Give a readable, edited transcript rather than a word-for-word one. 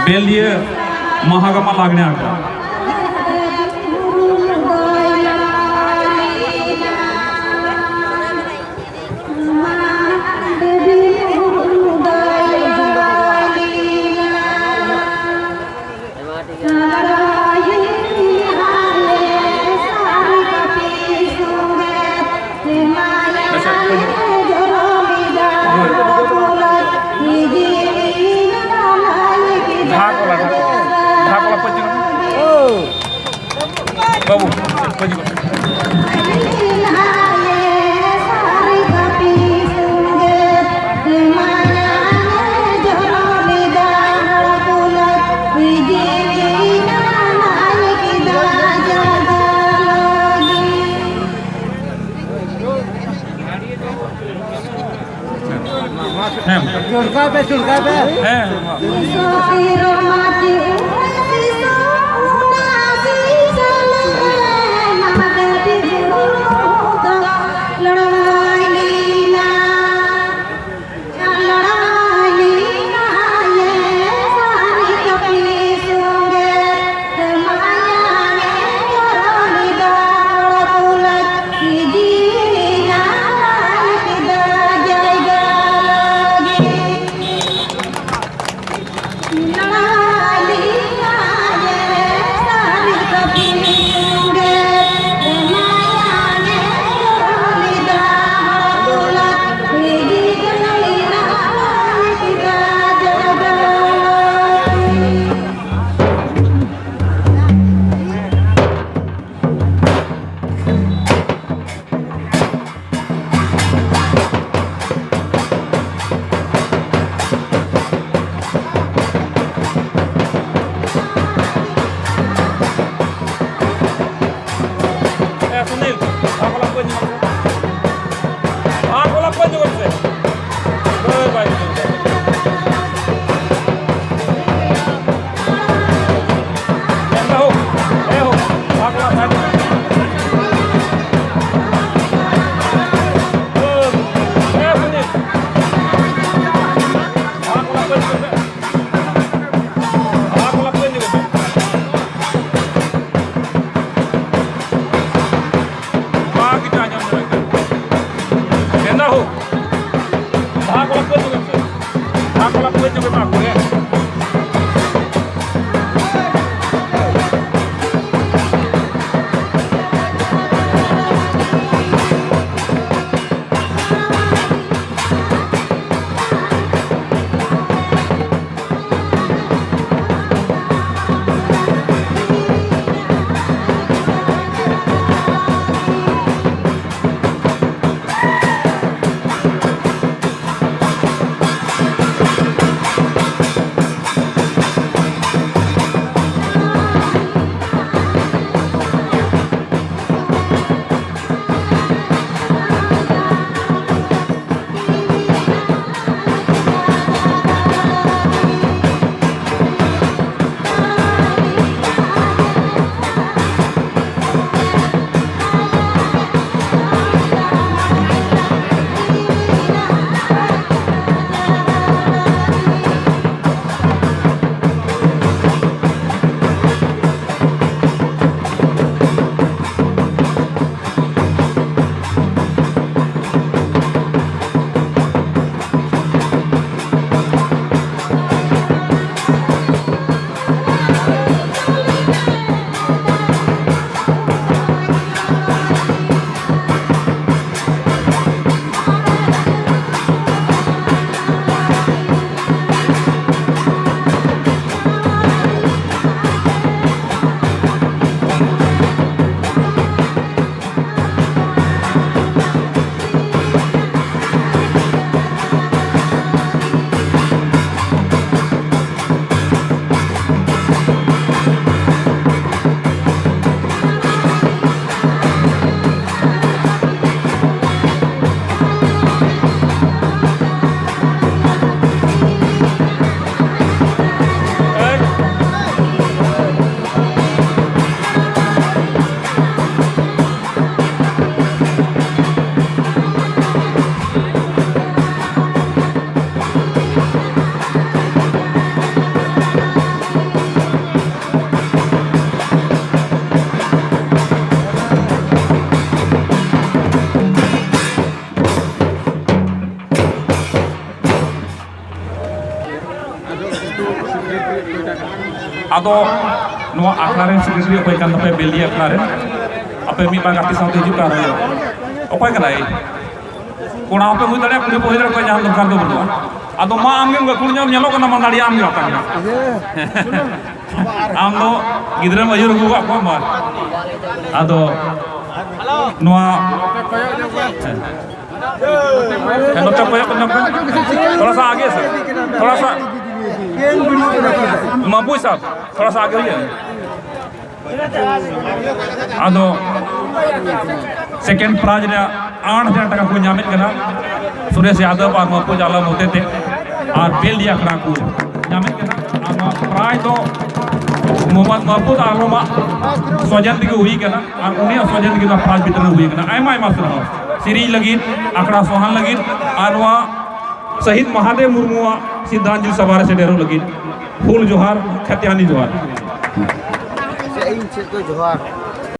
बेलिए महागमा लागने आका babu pagi चुड़का पे ado noa akhlaren secretary okoy kan tape beldi akhlaren ape mi ba gati saute hiju kar okoy kanai kona ape hui dare kuri pohi dare koy jaham dokar do bolu ado ma amge ngakul nyam nyalo kana man dadi amge apa am do gidra majur gu ko ma ado noa NOTA कोई थोड़ा सा आगे sir थोड़ा सा माबू साहब थोड़ा सा आगे होइए आदो सेकेंड प्राइज रे 8000 टाका को नामित कना सुरेश यादव और मापू जाला होते थे और बेल दिया कना को नामित कना प्राइज तो मोहम्मद महफूज आलमा स्वजन दिगे हुई कना और उन्हें स्वजन दिगे प्राइज वितरण हुई कना आयमा आयमा सर सीरीज लगी आंकड़ा सोहान लगी और वहाँ शहीद महादेव मुर्मू सिद्धांजलि सभा से डेरो लगी फूल जोहार खत्यानी जोहार